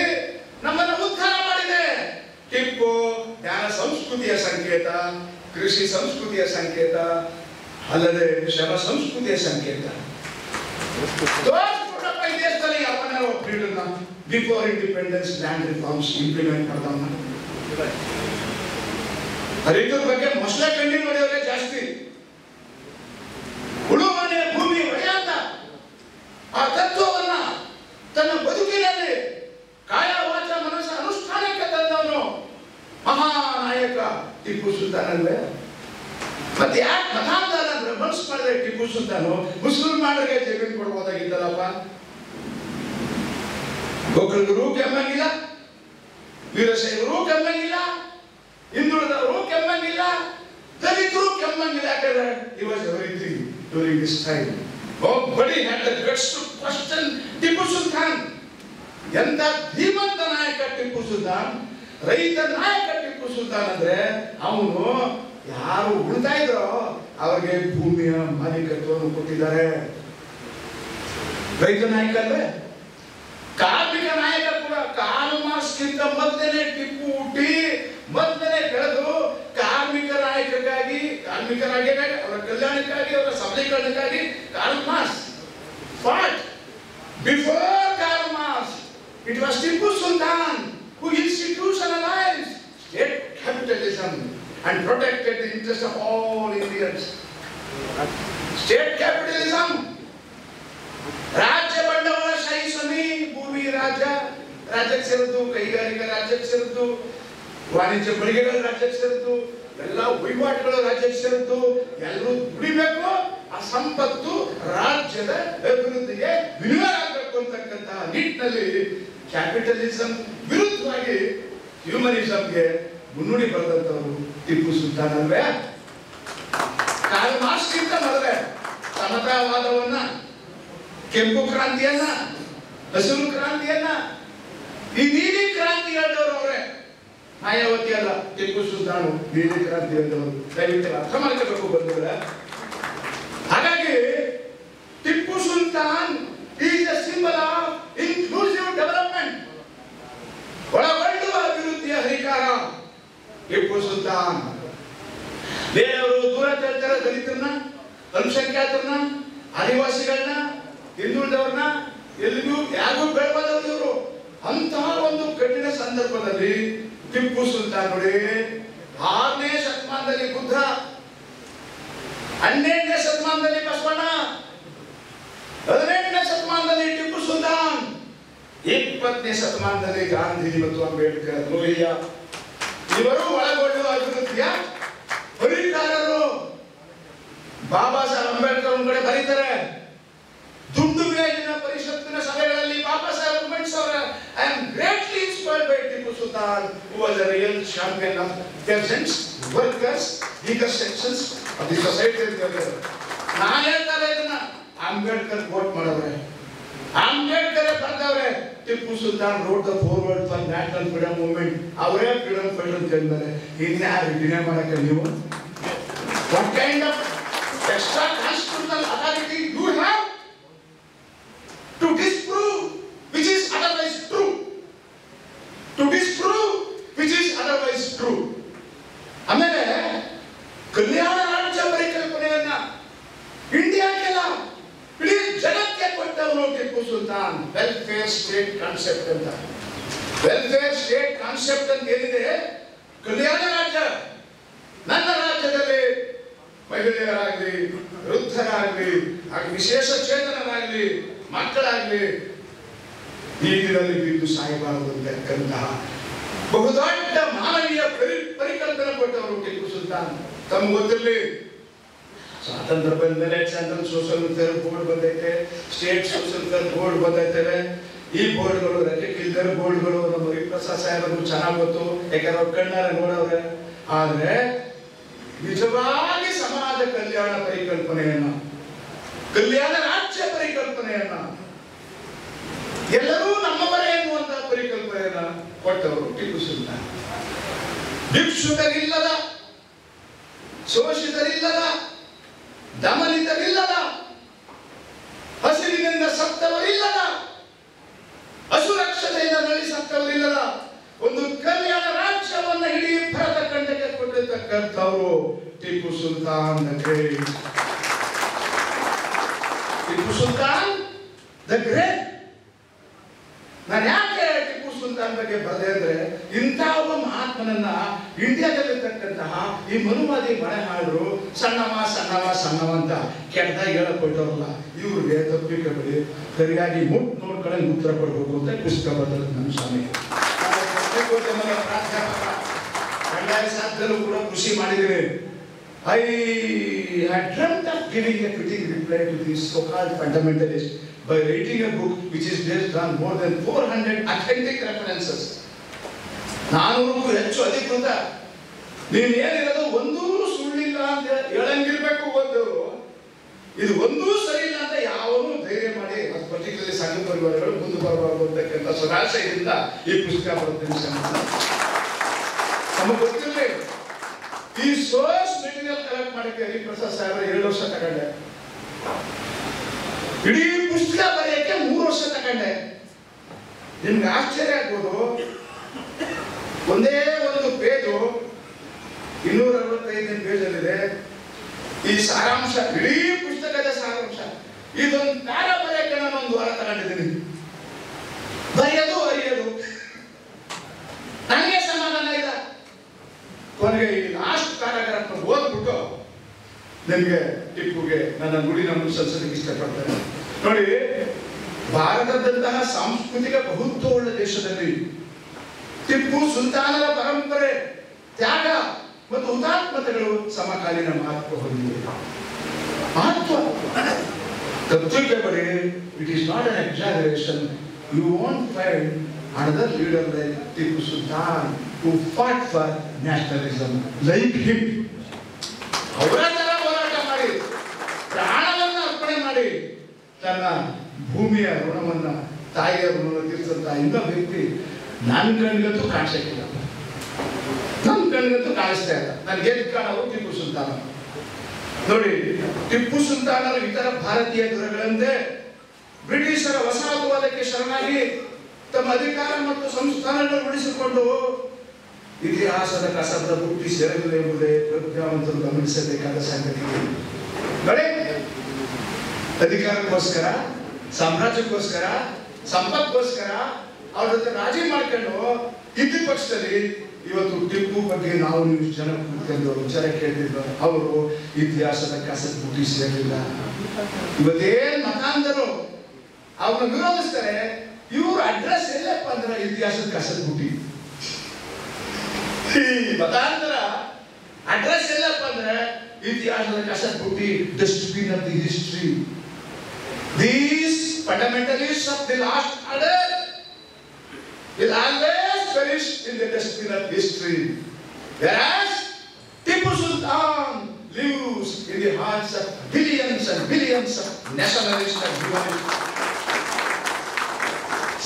ನಮ್ಮನ್ನು ಉದ್ಧಾರ ಮಾಡಿದೆ. ಟಿಪ್ಪು ಜ್ಞಾನ ಸಂಸ್ಕೃತಿಯ ಸಂಕೇತ, ಕೃಷಿ ಸಂಸ್ಕೃತಿಯ ಸಂಕೇತ, ಅಲ್ಲದೆ ಶ್ರಮ ಸಂಸ್ಕೃತಿಯ ಸಂಕೇತ. ದೇಶದಲ್ಲಿ ಯಾವನಾರು freedom before independence land reforms implement ಮಾಡ್ದವನ್ನ. ರೈತರ ಬಗ್ಗೆ ಮೊಸಳೆ ಕಣ್ಣಿ ನೋಡಿಯವರೇ ಜಾಸ್ತಿ. ಉಳುಮನೆ ಭೂಮಿ ಒಡೆಯಾಟ ಆ ತತ್ವವನ್ನ ತನ್ನ ಬದುಕಿನಲ್ಲಿ ಕಾಯ ವಾಚ ಮನಸ್ಸ ಅನುಷ್ಠಾನಕ್ಕೆ ತಂದವನು ಮಹಾನಾಯಕ ಟಿಪ್ಪು ಸುಲ್ತಾನ್ ಅಲ್ವೇ? ಮತ್ತೆ ಯಾಕೆ ಮತಾಂತರ ಬನ್ಸ್ ಮಾಡಿದ್ರೆ ಟಿಪ್ಪು ಸುಲ್ತಾನು ಮುಸಲ್ಮಾನರಿಗೆ ಜಮೀನು ಕೊಡ್ಬೋದಾಗಿದ್ದಲ್ಲಪ್ಪ? ಗೋಕುಲರು ಕೆಮ್ಮಂಗಿಲ್ಲ, ವೀರಶೈವರು ಕೆಮ್ಮಂಗಿಲ್ಲ, ಹಿಂದುಳಿದವರು ಕೆಮ್ಮಂಗಿಲ್ಲ, ದಲಿತರು ಕೆಮ್ಮಂಗಿಲ್ಲ. ಯಾಕಂದ್ರೆ he was everything during this time. Nobody had the guts to question Tipu Sultan. ಎಂತ ಧೀಮಂತ ನಾಯಕ ಟಿಪ್ಪು ಸುಲ್ತಾನ್, ರೈತ ನಾಯಕ ಟಿಪ್ಪು ಸುಲ್ತಾನ್. ಅಂದ್ರೆ ಅವನು ಯಾರು ಉಳ್ತಾ ಇದ್ರೋ ಅವ್ರಿಗೆ ಭೂಮಿಯ ಮಾಲೀಕತ್ವವನ್ನು ಕೊಟ್ಟಿದ್ದಾರೆ. ರೈತ ನಾಯಕ ಅಲ್ವೇ? ಕಾರ್ಮಿಕ ನಾಯಕ ಕೂಡ. ಕಾರ್ಲ್ ಮಾರ್ಕ್ಸ್ಗಿಂತ ಮೊದಲನೇ ಟಿಪ್ಪು ಹುಟ್ಟಿ ಮೊದಲನೇ ಬೆಳೆದು ಕಾರ್ಮಿಕ ನಾಯಕಕ್ಕಾಗಿ, ಕಾರ್ಮಿಕರಾಗಿ, ಅವರ ಕಲ್ಯಾಣಕ್ಕಾಗಿ, ಅವರ ಸಬಲೀಕರಣಕ್ಕಾಗಿ Karl Marx fought. Before Karl Marx, it was Tipu Sultan who institutionalized state capitalism and protected the interest of all Indians. State capitalism, ರಾಜ್ಯ ಬಂಡವಾಳಶಾಹಿ ಸ್ವಾಮಿ, ಭೂಮಿ ರಾಜ್ಯಕ್ಕೆ ಸೇರಿದ್ದು, ಕೈಗಾರಿಕಾ ರಾಜ್ಯಕ್ಕೆ ಸೇರಿದ್ದು, ವಾಣಿಜ್ಯ ಮಳಿಗೆಗಳು ರಾಜ್ಯಕ್ಕೆ ಸೇರಿದ್ದು, ಎಲ್ಲ ವಹಿವಾಟುಗಳು ರಾಜ್ಯಕ್ಕೆ ಸೇರಿದ್ದು. ಎಲ್ಲರೂ ದುಡಿಬೇಕು, ಆ ಸಂಪತ್ತು ರಾಜ್ಯದ ಅಭಿವೃದ್ಧಿಗೆ ವಿನಿಯೋಗ ಆಗಬೇಕು ಅಂತಕ್ಕಂಥ ನಿಟ್ಟಿನಲ್ಲಿ ಕ್ಯಾಪಿಟಲಿಸಂ ವಿರುದ್ಧವಾಗಿ ಹ್ಯೂಮನಿಸಂಗೆ ಮುನ್ನುಡಿ ಬರೆದಂತವರು ಟಿಪ್ಪು ಸುಲ್ತಾನ್ ಅಲ್ವೇ? ಕಾರ್ಲ್ ಮಾರ್ಕ್ಸ್ಗಿಂತ ಮೊದಲೇ ಸಮತಾವಾದವನ್ನ, ಕೆಂಪು ಕ್ರಾಂತಿಯನ್ನ, ಹಸಿರು ಕ್ರಾಂತಿಯನ್ನ, ಈ ನೀಲಿ ಕ್ರಾಂತಿ ಹೇಳಿದವರು ಅವರೇ. ಮಾಯಾವತಿ ಅಲ್ಲ, ಟಿಪ್ಪು ಸುಲ್ತಾನ್ ನೀಲಿ ಕ್ರಾಂತಿ ಹೇಳಿದವರು. ದಯವಿಟ್ಟು ಅರ್ಥ ಮಾಡ್ಕೋಬೇಕು ಬಂಧುಗಳೇ. ಹಾಗಾಗಿ Tipu Sultan is a symbol of inclusive development. ಒಳಗೊಳ್ಳುವ ಅಭಿವೃದ್ಧಿಯ ಹರಿಕಾರ ಟಿಪ್ಪು ಸುಲ್ತಾನ್. ಬೇರೆಯವರು ದೂರ ತಳ್ತಾರೆ, ದಲಿತರನ್ನ, ಅಲ್ಪಸಂಖ್ಯಾತರನ್ನ, ಆದಿವಾಸಿಗಳನ್ನ, ಹಿಂದುಳಿದವ್ರನ್ನ ಎಲ್ಲಿಗೂ ಯಾರಿಗೂ ಬೆಳಬಾರದವರು ಇವರು. ಅಂತಹ ಒಂದು ಕಠಿಣ ಸಂದರ್ಭದಲ್ಲಿ ಟಿಪ್ಪು ಸುಲ್ತಾನ್ ನೋಡಿ, 6ನೇ ಶತಮಾನದಲ್ಲಿ ಬುದ್ಧ, 12ನೇ ಶತಮಾನದಲ್ಲಿ ಬಸವಣ್ಣ, 18ನೇ ಶತಮಾನದಲ್ಲಿ ಟಿಪ್ಪು ಸುಲ್ತಾನ್, 20ನೇ ಶತಮಾನದಲ್ಲಿ ಗಾಂಧಿ ಮತ್ತು ಅಂಬೇಡ್ಕರ್, ಲೋಹಿಯ, ಇವರು ಒಳಗೊಳ್ಳುವ ಅಭಿವೃದ್ಧಿಯ ಹರಿಕಾರರು. ಬಾಬಾ ಸಾಹೇಬ್ ಅಂಬೇಡ್ಕರ್ ಒಂದ್ ಕಡೆ ಬರೀತಾರೆ, ದುಂಡು ಮೇಜಿನ I am greatly inspired by Tipu Sultan, who was a real champion of peasants, workers, weaker sections of the society. ನಾನು ಹೇಳ್ತಾರೆ ಇದನ್ನ ಅಂಬೇಡ್ಕರ್ ಕೋಟ್ ಮಾಡವ್ರೆ, ಅಂಬೇಡ್ಕರ್ ಬರ್ದವ್ರೆ Tipu Sultan road the forward for national freedom movement, ಅವರೇ ಫ್ರೀಡಮ್ ಫೈಟರ್ ಅಂತ ಹೇಳಿದ್ದಾರೆ. ಇನ್ಯಾರು ಡಿನೇ ಮಾಡಕ್ಕೆ ನೀವು? What kind of extra constitutional authority you have to disprove which is otherwise true, to disprove which is otherwise true. ಆಮೇಲೆ ಕಲ್ಯಾಣ ರಾಜ್ಯ ಪರಿಕಲ್ಪನೆಯನ್ನ ಇಂಡಿಯಾಕ್ಕೆಲ್ಲ ಇಡೀ ಜಗತ್ತಿಗೆ ಕೊಟ್ಟವನು Tipu Sultan. Welfare state concept ಅಂತ, ವೆಲ್ಫೇರ್ ಸ್ಟೇಟ್ ಕಾನ್ಸೆಪ್ಟ್ ಅಂತ ಏನಿದೆ, ಕಲ್ಯಾಣ ರಾಜ್ಯ, ನನ್ನ ರಾಜ್ಯದಲ್ಲಿ ಮಹಿಳೆಯರಾಗಲಿ, ವೃದ್ಧರಾಗಲಿ, ವಿಶೇಷ ಚೇತನರಾಗಲಿ, ಮಕ್ಕಳಾಗಲಿ ಬೀದಿನಲ್ಲಿ ಬಿದ್ದು ಸಾಯಬಾರದು ಅಂತಕ್ಕಂತಹ ಬಹುದೊಡ್ಡ ಮಾನವೀಯ ಪರಿಕಲ್ಪನೆ ಕೊಟ್ಟವರು ಟಿಪ್ಪು ಸುಲ್ತಾನ್. ತಮ್ಮ ಗೊತ್ತಿರಲಿ, ಸ್ವಾತಂತ್ರ್ಯ ಬಂದ ಮೇಲೆ ಸೆಂಟ್ರಲ್ ಸೋಷಿಯಲ್ ವೆಲ್ಫೇರ್ ಬೋರ್ಡ್ ಬಂದೈತೆ, ಸ್ಟೇಟ್ ಸೋಷಿಯಲ್ ವೆಲ್ಫೇರ್ ಬೋರ್ಡ್ ಬಂದೈತೆ. ಈ ಬೋರ್ಡ್ಗಳು ರೆಕ್ಕೆ ಬೋರ್ಡ್ಗಳು ನಮ್ಮ ಹರಿಪ್ರಸಾದ್ ಸಾಹೇಬರು ಚೆನ್ನಾಗಿ ಗೊತ್ತು, ಯಾಕಂದ್ರೆ ಅವ್ರು ಕಣ್ಣಾರೆ ನೋಡವ್ರೆ. ಆದ್ರೆ ನಿಜವಾಗಿ ಸಮಾಜ ಕಲ್ಯಾಣ ಪರಿಕಲ್ಪನೆಯನ್ನ, ಕಲ್ಯಾಣ ರಾಜ್ಯ ಪರಿಕಲ್ಪನೆಯನ್ನ, ಎಲ್ಲರೂ ನಮ್ಮವರೇ ಎನ್ನುವಂತಹ ಪರಿಕಲ್ಪನೆಯನ್ನ ಕೊಟ್ಟವರು ಟಿಪ್ಪು ಸುಲ್ತಾನ್. ಭಿಕ್ಷುಕರಿಲ್ಲದ, ಶೋಷಿತರಿಲ್ಲದ, ದಮನಿತರಿಲ್ಲದ, ಹಸಿರಿನಿಂದ ಸತ್ತವರಿಲ್ಲದ, ಅಸುರಕ್ಷತೆಯಿಂದ ನಳಿ ಸತ್ತವರಿಲ್ಲದ ಒಂದು ಕಲ್ಯಾಣ ರಾಜ್ಯವನ್ನ ಇಡೀ ಭರತ ಖಂಡಕ್ಕೆ ಕೊಟ್ಟಿರ್ತಕ್ಕಂಥವರು Tipu Sultan the great. Tipu Sultan the great. ನಾನು ಯಾಕೆ ಟಿಪ್ಪು ಸುಲ್ತಾನ್ ಬಗ್ಗೆ ಬರದೆ ಅಂದ್ರೆ, ಇಂತಹ ಒಬ್ಬ ಮಹಾತ್ಮನನ್ನ ಇಂಡಿಯಾದಲ್ಲಿರ್ತಕ್ಕಂತಹ ಈ ಮನುವಾದಿ ಮಳೆಹಾಳರು ಸಣ್ಣವ ಸಣ್ಣವ ಸಣ್ಣವ ಅಂತ ಕೆಟ್ಟದಾಗಿ ಹೇಳಕೊಟ್ಟವ್ರಲ್ಲ, ಇವ್ರಿಗೆ ತಪ್ಪಿಕಬೇಡಿ, ಸರಿಯಾಗಿ ನೋಡ್ಕೊಳ್ಳಿ ಉತ್ತರ ಕೊಡ್ಬೇಕು ಅಂತ ಪುಸ್ತಕ ಬರೆದ ನಮ್ಮ ಸ್ವಾಮಿ. ಪ್ರಾಧ್ಯಾಪಕ ಕಡ್ಡಾಯ ಸಾಧ್ಯದಲ್ಲೂ ಕೂಡ ಕೃಷಿ ಮಾಡಿದ್ದೇವೆ. I had dreamt of giving a critical reply to these so-called fundamentalists by writing a book which is based on more than 400 authentic references. 400ಕ್ಕೂ ಹೆಚ್ಚು ಅಧಿಕೃತ. ನೀನು ಏನಿರೋದು ಒಂದೂ ಸುಳ್ಳಿಲ್ಲ ಅಂತ ಹೇಳಂಗಿರ್ಬೇಕು ಓದೋರು. ಇದು ಒಂದೂ ಸರಿ ಇಲ್ಲ ಅಂತ ಯಾವನು ಧೈರ್ಯ ಮಾಡಿ, ಅದು ಪರ್ಟಿಕ್ಯುಲರ್ಲಿ ಸಂಘ ಪರಿವಾರಗಳು ಮುಂದೆ ಬರಬಾರದು ಅಂತಕ್ಕಂಥ ಸದಾಶಯದಿಂದ ಈ ಪುಸ್ತಕ ಬರುತ್ತೆ. ನಮಗೆ ಗೊತ್ತಿರಲಿ, ಈ ಸೋರ್ಸ್ ಮೆಟೀರಿಯಲ್ ಕಲೆಕ್ಟ್ ಮಾಡಕ್ಕೆ ಹರಿಪ್ರಸಾದ್ ಸಾಹೇಬರು 2 ವರ್ಷ ತಗೊಂಡೆ, ಇಡೀ ಪುಸ್ತಕ ಬರೆಯಕ್ಕೆ 3 ವರ್ಷ ತಗೊಂಡೆ. ನಿಮ್ಗೆ ಆಶ್ಚರ್ಯ ಆಗ್ಬೋದು, ಒಂದೇ ಒಂದು ಪೇಜು 265 ಪೇಜಲ್ಲಿದೆ. ಈ ಸಾರಾಂಶ, ಇಡೀ ಪುಸ್ತಕದ ಸಾರಾಂಶ, ಇದೊಂದು ಪ್ಯಾರ ಬರೆಯಕ್ಕೆ ನಾನು 1 ವಾರ ತಗೊಂಡಿದ್ದೀನಿ. ಬರೆಯೋದು ಅರಿಯೋದು ನನಗೆ ಸಮಾಧಾನ ಇಲ್ಲ. ಕೊನೆಗೆ ಈ ಲಾಸ್ಟ್ ಪ್ಯಾರಾಗ್ರಾಫ್ ಓದ್ಬಿಟ್ಟು ನಿಮಗೆ ಟಿಪ್ಪುಗೆ ನನ್ನ ನುಡಿನ ಮುನ್ಸಲ್ಸಲಿಕ್ಕೆ ಇಷ್ಟಪಡ್ತೇನೆ. ನೋಡಿ, ಭಾರತದಂತಹ ಸಾಂಸ್ಕೃತಿಕ ಬಹುತ್ವವುಳ್ಳ ದೇಶದಲ್ಲಿ ಟಿಪ್ಪು ಸುಲ್ತಾನರ ಪರಂಪರೆ, ತ್ಯಾಗ ಮತ್ತು ಹುತಾತ್ಮತೆಗಳು ಸಮಕಾಲೀನ ಮಹತ್ವ ಹೊಂದಿವೆ. ಮಹತ್ವ ತಪ್ಪಿಸಬೇಡಿ. It is not an exaggeration. You want find another leader like Tipu Sultan who fought for nationalism like him. ಅವರ ತರ ಹೋರಾಟ ಮಾಡಿ, ಪ್ರಾಣವನ್ನ ಅರ್ಪಣೆ ಮಾಡಿ, ತನ್ನ ಭೂಮಿಯ ಋಣವನ್ನ, ತಾಯಿಯ ಋಣವನ್ನು ತೀರಿಸಂತ ಇನ್ನೊಬ್ಬ ವ್ಯಕ್ತಿ ನನ್ನ ಕಣ್ಗಂತೂ ಕಾಣಿಸಕ್ಕಿಲ್ಲ, ನನ್ನ ಕಣ್ಗಂತೂ ಕಾಣಿಸ್ತಾ ಇಲ್ಲ. ನನಗೆ ಕಾಣೋರು ಟಿಪ್ಪು ಸುಲ್ತಾನ. ನೋಡಿ, ಟಿಪ್ಪು ಸುಲ್ತಾನರ ಇತರ ಭಾರತೀಯ ದೊರೆಗಳಂತೆ ಬ್ರಿಟಿಷರ ವಸಾಹತುವಾದಕ್ಕೆ ಶರಣಾಗಿ ತಮ್ಮ ಅಧಿಕಾರ ಮತ್ತು ಸಂಸ್ಥಾನಗಳನ್ನು ಉಳಿಸಿಕೊಂಡು ಇತಿಹಾಸದ ಕಸದ ಬುಟ್ಟಿ ಸೇರಲಿಲ್ಲ ಎಂಬುದೇ ಪ್ರಜ್ಞಾವಂತರು ಗಮನಿಸಬೇಕಾದ ಸಂಗತಿ. ನೋಡಿ, ಅಧಿಕಾರಕ್ಕೋಸ್ಕರ, ಸಾಮ್ರಾಜ್ಯಕ್ಕೋಸ್ಕರ, ಸಂಪತ್ಗೋಸ್ಕರ ಅವ್ರ ಜೊತೆ ರಾಜಿ ಮಾಡ್ಕೊಂಡು ಇದ್ದ ಪಕ್ಷದಲ್ಲಿ ಇವತ್ತು ಟಿಪ್ಪು ಬಗ್ಗೆ ನಾವು ನೀವು ಜನ ಕೂತ್ಕೊಂಡು ವಿಚಾರ ಕೇಳಿದ್ರು. ಅವರು ಇತಿಹಾಸದ ಕಸದ ಬುಟ್ಟಿ ಸೇರಲಿಲ್ಲ. ಇವತ್ತೇನ್ ಮತಾಂಧರು ಅವ್ರನ್ನ ವಿರೋಧಿಸ್ತಾರೆ, ಇವ್ರ ಅಡ್ರೆಸ್ ಎಲ್ಲಪ್ಪ ಅಂದ್ರೆ ಇತಿಹಾಸದ ಕಸದ ಬುಟ್ಟಿ. ಈ ಮತಾಂತರ ಅಡ್ರೆಸ್ ಎಲ್ಲಪ್ಪ ಅಂದ್ರೆ ಇತಿಹಾಸದ ಕಸದ ಬುಟ್ಟಿ, dustbin of the history. These fundamentalists of the last order will always perish in the dustbin of history. Whereas Tipu Sultan lives in the hearts of billions and billions of nationalists and humanists.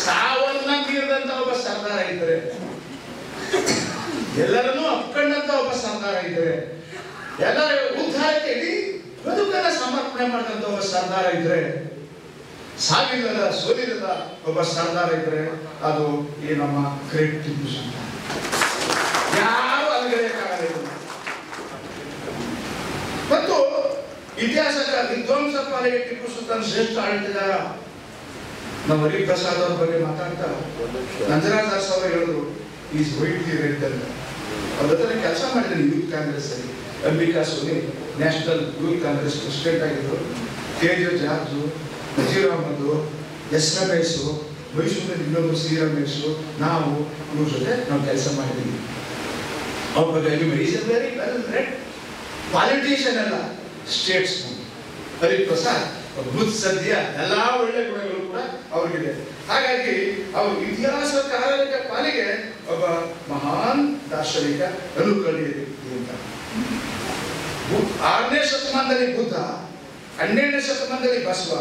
ಸಾವನ್ನ ಮೀರಿದಂತ ಒಬ್ಬ ಸರ್ದಾರ ಇದ್ದಾರೆ, ಎಲ್ಲರನ್ನೂ ಅಪ್ಕೊಂಡಂತ ಒಬ್ಬ ಸರ್ದಾರ ಇದ್ದಾರೆ, ಎಲ್ಲರ ಉದ್ಧಾರಕ್ಕೆ ಇಡೀ ಬದುಕನ್ನ ಸಮರ್ಪಣೆ ಮಾಡಿದಂತ ಒಬ್ಬ ಸರ್ದಾರ ಇದ್ರೆ, ಸಾವಿಲ್ಲದ ಸೋಲಿಲ್ಲದ ಒಬ್ಬ ಸರ್ದಾರ ಇದ್ರೆ ಅದು ಈ ನಮ್ಮ ಗ್ರೇಟ್ ಟಿಪ್ಪು ಸುಲ್ತಾನ್. ಯಾರು ಅಲ್ಲಿಗೆಯಕ್ಕಾಗಲಿಲ್ಲ. ಮತ್ತು ಇತಿಹಾಸದ ವಿಧ್ವಂಸ ಪಾಲಿಗೆ ಟಿಪ್ಪು ಸುಲ್ತಾನ್ ಶ್ರೇಷ್ಠ ಆಡಳಿತಗಾರ. ನಾವು ಹರಿಪ್ರಸಾದ್ ಅವ್ರ ಬಗ್ಗೆ ಮಾತಾಡ್ತಾ ನಂಜರಾಜ್ ದಾಸ್ ಅವರು ಹೇಳಿದ್ರು ಈಸ್ ವೈಟ್ಲಿ ರೆಡ್ ಅಂತ. ಅವ್ರ ಜೊತೆ ಕೆಲಸ ಮಾಡಿದ್ದೀನಿ ಯೂತ್ ಕಾಂಗ್ರೆಸ್ ಅಲ್ಲಿ. ಅಂಬಿಕಾ ಸೋನಿ ನ್ಯಾಷನಲ್ ಯೂತ್ ಕಾಂಗ್ರೆಸ್ ಪ್ರೆಸಿಡೆಂಟ್ ಆಗಿದ್ರು. KJ ಜಾರ್ಜು, ನಜೀರ್ ಅಹಮದ್, ಎಸ್ ರಮೇಶು, ಮೈಸೂರಿನಲ್ಲಿ ಇನ್ನೊಬ್ಬರು ಸಿ ರಮೇಶು, ನಾವು ಇವ್ರ ಜೊತೆ ನಾವು ಕೆಲಸ ಮಾಡಿದ್ದೀವಿ. ಅವ್ರ ಬಗ್ಗೆ is A very well red politician ಅಲ್ಲ, ಸ್ಟೇಟ್ಸ್ ಮನ್. ಹರಿಪ್ರಸಾದ್ ಮುತ್ಸದ್ಯ ಎಲ್ಲಾ ಒಳ್ಳೆ ಗುಣಗಳು ಕೂಡ ಅವ್ರಿಗಿದೆ. ಹಾಗಾಗಿ ಅವರು ಇತಿಹಾಸಕಾರರ ಪಾಲಿಗೆ ಒಬ್ಬ ಮಹಾನ್ ದಾರ್ಶನಿಕ ಅನುಕರಣೀಯ ವ್ಯಕ್ತಿ ಅಂತ. 6ನೇ ಶತಮಾನದಲ್ಲಿ ಬುದ್ಧ, 12ನೇ ಶತಮಾನದಲ್ಲಿ ಬಸವ,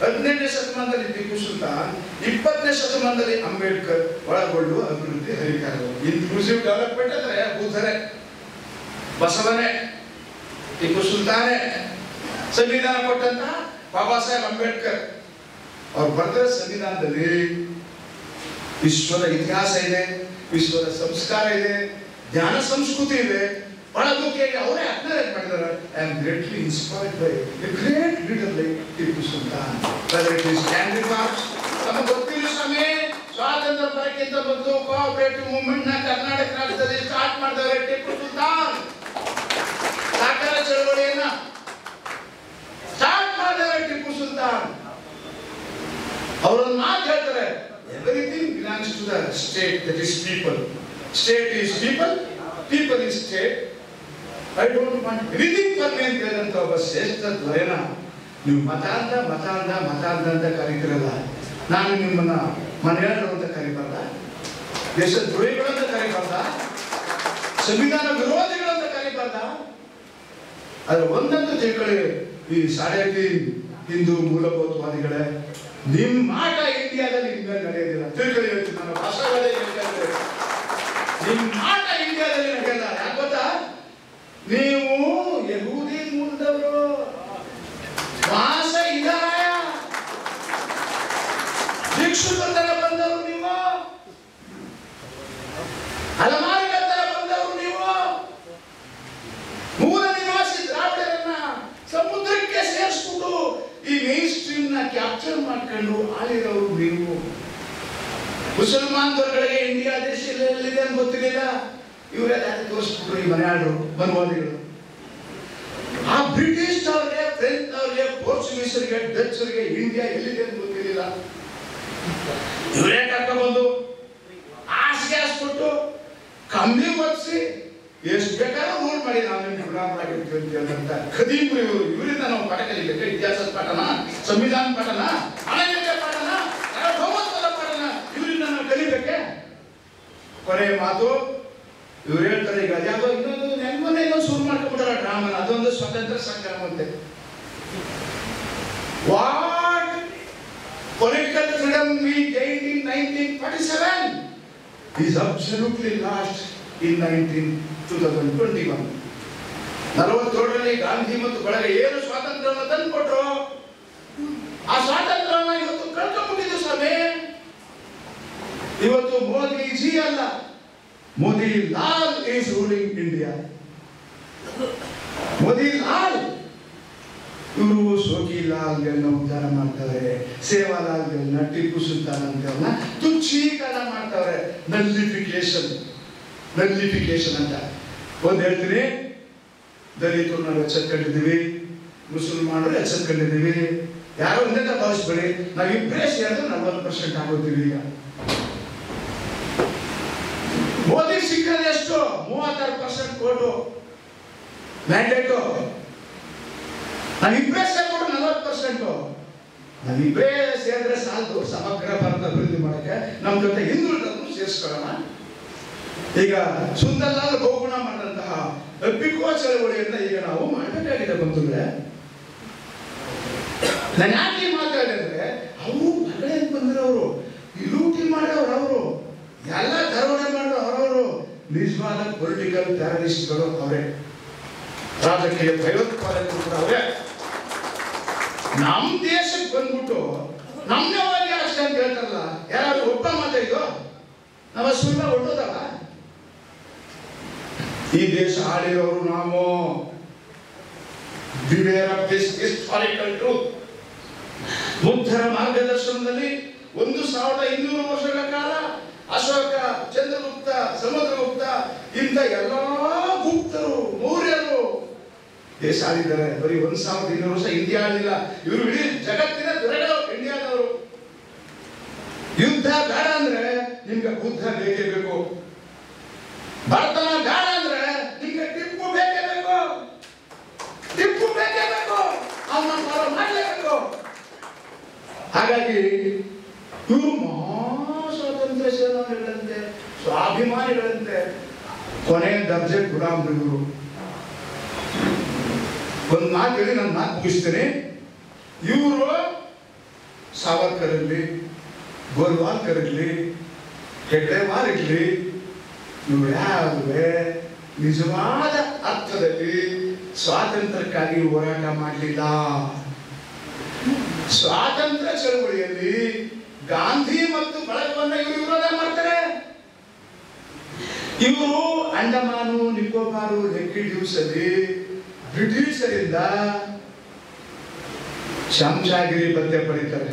18ನೇ ಶತಮಾನದಲ್ಲಿ ಟಿಪ್ಪು ಸುಲ್ತಾನ್, 20ನೇ ಶತಮಾನದಲ್ಲಿ ಅಂಬೇಡ್ಕರ್ ಒಳಗೊಳ್ಳುವ ಅಭಿವೃದ್ಧಿ ಹರಿಕಾರರು. ಇನ್ಕ್ಲೂಸಿವ್ ಡೆವಲಪ್ಮೆಂಟ್ ಅಂದ್ರೆ ಬುದ್ಧರೇ, ಬಸವನೇ, ಟಿಪ್ಪು ಸುಲ್ತಾನೇ, ಸಂವಿಧಾನ ಕೊಟ್ಟಂತ ಬಾಬಾ ಸಾಹೇಬ್ ಅಂಬೇಡ್ಕರ್. ಅವ್ರು ಬರೆದ ಸಂವಿಧಾನದಲ್ಲಿ ವಿಶ್ವದ ಇತಿಹಾಸ ಇದೆ, ವಿಶ್ವದ ಸಂಸ್ಕಾರ ಇದೆ, ಜ್ಞಾನ ಸಂಸ್ಕೃತಿ ಇದೆ. ಒಳಗೋಕೆ ಅವರೇ ಅಕ್ನಾಲೇಜ್ ಮಾಡಿದ್ದಾರೆ. I am greatly inspired by A great leader like Tipu Sultan. Whether it is candy marks, ನಮಗೆ ಗೊತ್ತಿಲ್ಲ ಸ್ವಾಮಿ, ಸ್ವಾತಂತ್ರ್ಯ ಬರಕ್ಕಿಂತ ಮೊದಲು ಕೋಆಪರೇಟಿವ್ ಮೂವ್ಮೆಂಟ್ ನ ಕರ್ನಾಟಕ ರಾಜ್ಯದಲ್ಲಿ ಸ್ಟಾರ್ಟ್ ಮಾಡಿದವರು ಟಿಪ್ಪು ಸುಲ್ತಾನ್. ಸಹಕಾರ ಚಳವಳಿಯನ್ನ ಸ್ಟಾರ್ಟ್ ಮಾಡಿದವರು ಟಿಪ್ಪು ಸುಲ್ತಾನ್. ಅವರೊಂದು ಮಾತು ಹೇಳ್ತಾರೆ, everything belongs to the state, that is people. State is people, people is state. I don't want anything for me ಅಂತ ಹೇಳಿದಂತ ಒಬ್ಬ ಶ್ರೇಷ್ಠ ದ್ವಯನ ನೀವು ಮತ ಅಂತ ಕರೀತಿರಲ್ಲ. ನಾನು ನಿಮ್ಮನ್ನ ಮನೆಯಾಳರು ಅಂತ ಕರಿಬಾರ್ದ, ದೇಶ ದ್ರೋಹಿಗಳು ಅಂತ ಕರಿಬಾರ್ದ, ಸಂವಿಧಾನ ವಿರೋಧಿಗಳು ಅಂತ ಕರಿಬಾರ್ದ. ಆದ್ರೆ ಒಂದಂತೂ ತಿಳ್ಕೊಳ್ಳಿ, ಈ 3.5 ಹಿಂದೂ ಮೂಲಭೂತವಾದಿಗಳೇ, ನಿಮ್ಮ ಆಟ ಇಂಡಿಯಾದಲ್ಲಿ ನಿಮ್ಗೆ ನಡೆಯೋದಿಲ್ಲ. ತಿಳ್ಕೊಳ್ಳಿ, ನಮ್ಮ ಭಾಷಾಗಳೇ ಹೇಳ್ತಾರೆ, ನಿಮ್ಮ ಆಟ ಇಂಡಿಯಾದಲ್ಲಿ ನಡೆಯಲ್ಲ. ಯಾಕೆ ಗೊತ್ತಾ? ನೀವು ಯಹೂದಿ ಮೂಲದವರು, ವಾಸ ಇದಾಯ ಭಿಕ್ಷುಕರ ತರ ಬಂದವರು ನೀವು, ಅಲಮಾರಿಗಳ ತರ ಬಂದವರು ನೀವು, ಮೂಲ ನಿವಾಸಿ ದ್ರಾವಿಡರನ್ನ ಸಮುದ್ರಕ್ಕೆ ಸೇರಿಸ್ಬಿಟ್ಟು ಈ ಮೇನ್ ಸ್ಟ್ರೀಮ್ ನ ಕ್ಯಾಪ್ಚರ್ ಮಾಡ್ಕೊಂಡು ಆಳಿರೋರು ನೀವು. ಮುಸಲ್ಮಾನ್ ದೊರೆಗಳಿಗೆ ಇಂಡಿಯಾ ದೇಶ ಎಲ್ಲಿದೆ ಅಂತ ಗೊತ್ತಿರಲಿಲ್ಲ, ಇವರೆಲ್ಲ ತೋರಿಸ್ಬಿಟ್ರು ಈ ಮನೆಯಾಳರು, ಮನವಾದಿಗಳು. ಆ ಬ್ರಿಟಿಷ್ ಅವ್ರಿಗೆ, ಫ್ರೆಂಚ್ ಅವ್ರಿಗೆ, ಪೋರ್ಚುಗೀಸರಿಗೆ, ಡಚ್ರಿಗೆ ಇಂಡಿಯಾ ಎಲ್ಲಿದೆ ಅಂತ ಗೊತ್ತಿರಲಿಲ್ಲ. ಇವರೇ ಕರ್ಕೊಂಡ್ಬಂದು ಹಾಸಿಗೆ ಹಾಸ್ಬಿಟ್ಟು ಕಂಬಿ ಒದಿಸಿ ಎಷ್ಟು ಬೇಕಾದ್ರೂ ರೂಲ್ ಮಾಡಿ ನಾವು ನಿಮ್ಗೆ ಗುಲಾಮರಾಗಿರ್ತೀವಿ ಅಂತ ಖದೀಮ್ರು ಇವರು. ಇವರಿಂದ ನಾವು ಪಾಠ ಕಲಿಬೇಕು, ಇತಿಹಾಸದ ಪಾಠನ, ಸಂವಿಧಾನ ಪಾಠನ, ಅನೈತಿಕ ಪಾಠನ, ಸಾರ್ವಭೌಮತ್ವದ ಪಾಠನ ಇವರಿಂದ ನಾವು ಕಲಿಬೇಕೆ. ಕೊನೆಯ ಮಾತು ಇವ್ರು ಹೇಳ್ತಾರೆ, ಈಗ ಅದ್ಯಾವುದೋ ಇನ್ನೊಂದು ಶುರು ಮಾಡ್ಕೊಂಡ್ಬಿಟ್ಟಾರ ಡ್ರಾಮನ, ಅದೊಂದು ಸ್ವಾತಂತ್ರ್ಯ ಸಂಗ್ರಾಮ ಅಂತೆ. What political freedom we gained in 1947 is absolutely lost in 2021. 47ರಲ್ಲಿ ಗಾಂಧಿ ಮತ್ತು ಬಳಗ ಏನು ಸ್ವಾತಂತ್ರ್ಯವನ್ನು ತಂದುಕೊಟ್ರು, ಆ ಸ್ವಾತಂತ್ರ್ಯವನ್ನು ಇವತ್ತು ಕಳ್ಕೊಂಡ್ಬಿಟ್ಟಿದ್ದು ಸ್ವಾಮಿ. ಇವತ್ತು ಮೋದಿಜಿ ಅಲ್ಲ, Modi Lal is ruling India. Modi Lal ಇವರು ಸೋಕಿಲಾಲ್ಗಳನ್ನ ಉದ್ಧಾರ ಮಾಡ್ತಾರೆ, ಸೇವಾಲಾಲ್ಗಳನ್ನ, ಟಿಪ್ಪು ಸುಲ್ತಾನ್ ಅಂತವ್ರನ್ನ ತುಚ್ಛೀಕರಣ ಮಾಡ್ತಾರೆ. ನಲ್ಲಿಫಿಕೇಶನ್ ಅಂತ ಒಂದು ಹೇಳ್ತೀನಿ. ದಲಿತರು ನಾವು ಎಚ್ಚೆತ್ಕೊಂಡಿದ್ದೀವಿ, ಮುಸಲ್ಮಾನರು ಎಚ್ಚೆತ್ಕೊಂಡಿದ್ದೀವಿ. ಯಾರೋ ಒಂದೇ ಭಾವಿಸ್ಬೇಡಿ, ನಾವು ಇಬ್ಬರೇ ಸೇರಿದ್ರೆ 40% ಆಗೋತೀವಿ. ಈಗ ಮೋದಿ ಸಿಕ್ಕರೆ ಎಷ್ಟು? 36% ಕೋಟು ಮ್ಯಾಂಡೇಟು. ನಾವಿಬ್ಬರೇ ಸೇರ್ಕೊಂಡು 40%. ನಾವಿಬ್ಬರೇ ಸೇರಿದ್ರೆ ಸಾಲದು ಸಮಗ್ರ ಭಾರತ ಅಭಿವೃದ್ಧಿ ಮಾಡಕ್ಕೆ. ನಮ್ಮ ಜೊತೆ ಹಿಂದುಳಿದವರು ಸೇರಿಸ್ಕೊಳ್ಳೋಣ. ಈಗ ಸುಂದರಲಾಲ್ ಬಹುಗುಣ ಮಾಡಿದಂತಹ ಅಪ್ಪಿಕೋ ಚಳವಳಿಯನ್ನ ಈಗ ನಾವು ಮಾಡಬೇಕಾಗಿದೆ ಬಂಧುಗಳೇ. ನಾನು ಯಾಕೆ ಮಾತಾಡಿದ್ರೆ ಅವರು ಹೊರಗಡೆ ಬಂದಿರೋರು, ಈ ಲೂಟಿ ಮಾಡೋರು ಅವರು, ಎಲ್ಲ ದರೋಡೆ ಮಾಡೋರು ಅವರವರು, ನಿಜವಾದ ಪೊಲಿಟಿಕಲ್ ಟೆರರಿಸ್ಟ್ಗಳು ಅವರೇ, ರಾಜಕೀಯ ಭಯೋತ್ಪಾದಕರು ಕೂಡ ಅವರೇ. ನಮ್ಮ ದೇಶಕ್ಕೆ ಬಂದ್ಬಿಟ್ಟು ನಮ್ಮವಾಗಿ ಅಷ್ಟೇ ಅಂತ ಹೇಳ್ತಾರಲ್ಲ, ಯಾರಾದ್ರೂ ಒಬ್ಬ ಮಾತಾಡಿದೋ ನಾವು ಸುಳ್ಳ ಹೊಟ್ಟೋದಲ್ಲ. ಈ ದೇಶ ಆಳಿರೋರು ನಾವು. Beware of this historical truth. ಬುದ್ಧರ ಮಾರ್ಗದರ್ಶನದಲ್ಲಿ 1200 ವರ್ಷಗಳ ಕಾಲ ಅಶೋಕ, ಚಂದ್ರಗುಪ್ತ, ಸಮುದ್ರಗುಪ್ತ ಇಂಥ ಎಲ್ಲಾ ಗುಪ್ತರು, ಮೌರ್ಯರು ದೇಶ ಆಳಿದ್ದಾರೆ. ಬರೀ 1200 ವರ್ಷ ಇಂಡಿಯಾ ಆಳಿಲ್ಲ, ಇವರು ಇಡೀ ಜಗತ್ತಿನ ದೊರೆಗಳು ಇಂಡಿಯಾದವರು. ಯುದ್ಧ ಬೇಡ ಅಂದ್ರೆ ನಿಮ್ಗೆ ಬುದ್ಧ ಬೇಕೇ ಬೇಕು. ಭಾರತನ ಬೇಡ ಅಂದ್ರೆ ನಿಮ್ಗೆ ಟಿಪ್ಪು ಬೇಕೇ ಬೇಕು. ಟಿಪ್ಪು ಬೇಕೇ ಬೇಕು, ಅವನ್ನ ಫಾಲೋ ಮಾಡಲೇಬೇಕು. ಹಾಗಾಗಿ ಇವರು ಸ್ವಾತಂತ್ರ್ಯ ಸೇನಾನಿಗಳಂತೆ, ಸ್ವಾಭಿಮಾನಿಗಳಂತೆ, ಕೊನೆ ದರ್ಜೆ ಗುಲಾಮರು. ಒಂದು ಮಾತು ಹೇಳಿ ನಾನು ಮಾತು ಮುಗಿಸ್ತೇನೆ. ಇವರು ಸಾವರ್ಕರ್ ಇರಲಿ, ಗೋಲ್ವಾಲ್ಕರ್ ಇರಲಿ, ಹೆಗ್ಡೆವಾರ್ ಇರಲಿ, ಇವರು ಯಾವುದೇ ನಿಜವಾದ ಅರ್ಥದಲ್ಲಿ ಸ್ವಾತಂತ್ರ್ಯಕ್ಕಾಗಿ ಹೋರಾಟ ಮಾಡಲಿಲ್ಲ. ಸ್ವಾತಂತ್ರ್ಯ ಚಳವಳಿಯಲ್ಲಿ ಗಾಂಧಿ ಮತ್ತು ಬಳಗವನ್ನ ಇವರು ವಿರೋಧ ಮಾಡ್ತಾರೆ. ಇವರು ಅಂಡಮಾನು, ನಿಕೋಬಾರು, ಲೆಕ್ಕಿಡ್ಯೂಸ್ ಅಲ್ಲಿ ಬ್ರಿಟಿಷರಿಂದ ಚಮಚಾಗಿರಿ ಭತ್ಯೆ ಪಡಿತಾರೆ.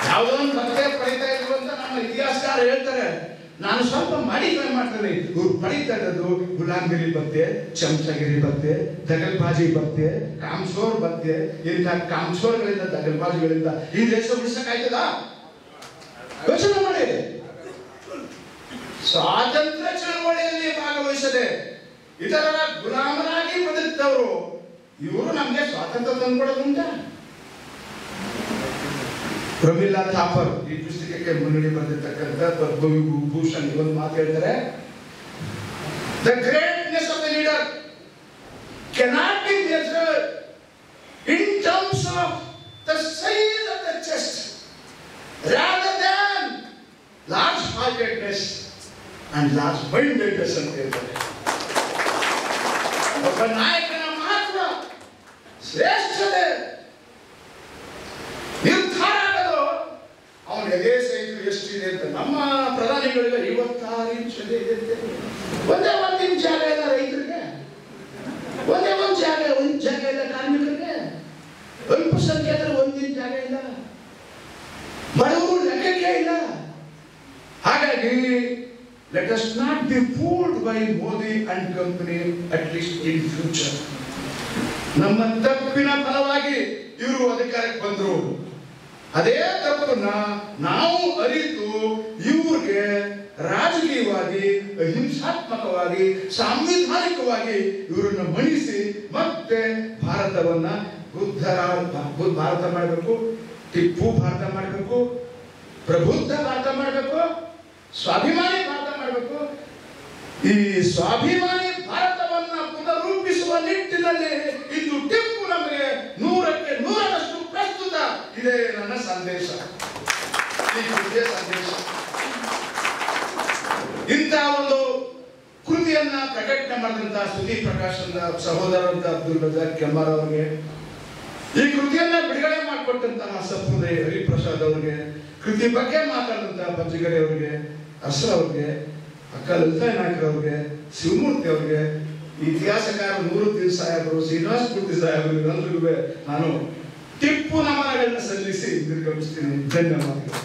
ಯಾವುದೋ ಒಂದು ಭತ್ಯೆ ಪಡಿತಾ ಇದ್ರು ಅಂತ ನಮ್ಮ ಇತಿಹಾಸಕಾರ ಹೇಳ್ತಾರೆ. ನಾನು ಸ್ವಲ್ಪ ಮಾಡಿಫೈ ಮಾಡ್ತೇನೆ. ಇವ್ರು ಪಡಿತಾ ಇರೋದು ಗುಲಾಮಗಿರಿ ಭತ್ಯೆ, ಚಮಚಾಗಿರಿ ಭತ್ಯೆ, ದಗಲ್ಬಾಜಿ ಭತ್ಯೆ, ಕಾಮ್ಸೋರ್ ಭತ್ಯೆ. ಇಂಥ ಕಾಮ್ಸೋರ್ಗಳಿಂದ, ದಗಲ್ಬಾಜಿಗಳಿಂದ ಈ ದೇಶ ಉಳಿಸಕ್ಕಾಯ್ತದ? ಯೋಚನೆ ಮಾಡಿ. ಸ್ವಾತಂತ್ರ್ಯ ಚಳವಳಿಯಲ್ಲಿ ಭಾಗವಹಿಸದೆ ಇತರರ ಗುಲಾಮರಾಗಿ ಬದುಕಿದವರು ಇವರು ನಮ್ಗೆ ಸ್ವಾತಂತ್ರ್ಯ ತಂದ್ಕೊಡೋದುಂಟ? ಪ್ರಮಿಳಾ ಥಾಪರ್ ಈ ಪುಸ್ತಕಕ್ಕೆ ಮುನ್ನುಡಿ ಬರೆದಿರ್ತಕ್ಕಂಥ ಪದ್ಮವಿಭೂಷಣ್ ಒಂದು ಮಾತು ಹೇಳ್ತಾರೆ. The greatness of the leader cannot be measured in terms of the size of the chest rather than large ಹಾರ್ಟೆಡ್ನೆಸ್ and large mindedness ಅಂತ ಹೇಳ್ತಾರೆ. ಒಬ್ಬ ನಾಯಕನ ಮಹತ್ವ, ಶ್ರೇಷ್ಠತೆ, ನಿರ್ಧಾರ ಆಗೋದು ಅವನ ಎದೆ ಸೈಜು ಎಷ್ಟಿದೆ ಅಂತ. ನಮ್ಮ ಪ್ರಧಾನಿಗಳಿಗೆ 56 ಇಂಚ್ ಎದೆ ಇದೆ. ಒಂದೇ 1 ಇಂಚ್ ಜಾಗ ಇಲ್ಲ ರೈತರಿಗೆ, ಒಂದೇ ಒಂದು ಜಾಗ ಇಲ್ಲ ಕಾರ್ಮಿಕರಿಗೆ, ಅಲ್ಪಸಂಖ್ಯಾತರ 1 ಇಂಚ್ ಜಾಗ ಇಲ್ಲ, ಬಡವರು ಲೆಕ್ಕಕ್ಕೆ ಇಲ್ಲ. ಹಾಗಾಗಿ let us not be fooled by Modi and company, at least in future. ನಮ್ಮ ತಪ್ಪಿನ ಫಲವಾಗಿ ಇವರು ಅಧಿಕಾರಕ್ಕೆ ಬಂದರು. ಅದೇ ತಪ್ಪನ್ನ ನಾವು ಅರಿತು ಇವ್ರಿಗೆ ರಾಜಕೀಯವಾಗಿ, ಹಿಂಸಾತ್ಮಕವಾಗಿ, ಸಾಂವಿಧಾನಿಕವಾಗಿ ಇವರನ್ನು ಮಣಿಸಿ ಮತ್ತೆ ಭಾರತವನ್ನ ಭಾರತ ಮಾಡಬೇಕು, ಟಿಪ್ಪು ಭಾರತ ಮಾಡಬೇಕು, ಪ್ರಬುದ್ಧ ಭಾರತ ಮಾಡಬೇಕು, ಸ್ವಾಭಿಮಾನಿ ಭಾರತ ಮಾಡಬೇಕು. ಈ ಸ್ವಾಭಿಮಾನಿ ಭಾರತವನ್ನ ಪುನರೂಪಿಸುವ ನಿಟ್ಟಿನಲ್ಲಿ ಇಂದು ಟಿಪ್ಪು ನಮಗೆ 100ಕ್ಕೆ 100ರಷ್ಟು ಪ್ರಸ್ತುತ. ಇದೇ ನನ್ನ ಸಂದೇಶ, ಈ ಕೃತಿಯ ಸಂದೇಶ. ಇಂಥ ಒಂದು ಕೃತಿಯನ್ನ ಪ್ರಕಟಣೆ ಮಾಡಿದಂತಹ ಸುದೀಪ್ ಪ್ರಕಾಶ್ ಸಹೋದರಂತ ಅಬ್ದುಲ್ ರಜಾಕ್ ಕೆಮ್ಮಾರ್ ಅವರಿಗೆ, ಈ ಕೃತಿಯನ್ನ ಬಿಡುಗಡೆ ಮಾಡಿಕೊಟ್ಟಂತಹ ಸಪ್ರುದೆ ಹರಿಪ್ರಸಾದ್ ಅವರಿಗೆ, ಕೃತಿ ಬಗ್ಗೆ ಮಾತಾಡಿದಂತಹ ಪಂಚಗಡೆ ಅವರಿಗೆ, ಅಸ್ರ ಅವ್ರಿಗೆ, ಅಕ್ಕ ಲಲಿತಾ ನಾಯ್ಕರ್ ಅವ್ರಿಗೆ, ಶಿವಮೂರ್ತಿ ಅವ್ರಿಗೆ, ಇತಿಹಾಸಕಾರ ನೂರುದ್ದೀನ್ ಸಾಹೇಬರು, ಶ್ರೀನಿವಾಸ ಮೂರ್ತಿ ಸಾಹೇಬರು, ಎಲ್ಲರಿಗೂ ನಾನು ಟಿಪ್ಪು ನಮನಗಳನ್ನ ಸಲ್ಲಿಸಿ ನಿರ್ಗಮಿಸ್ತೀನಿ. ಧನ್ಯವಾದಗಳು.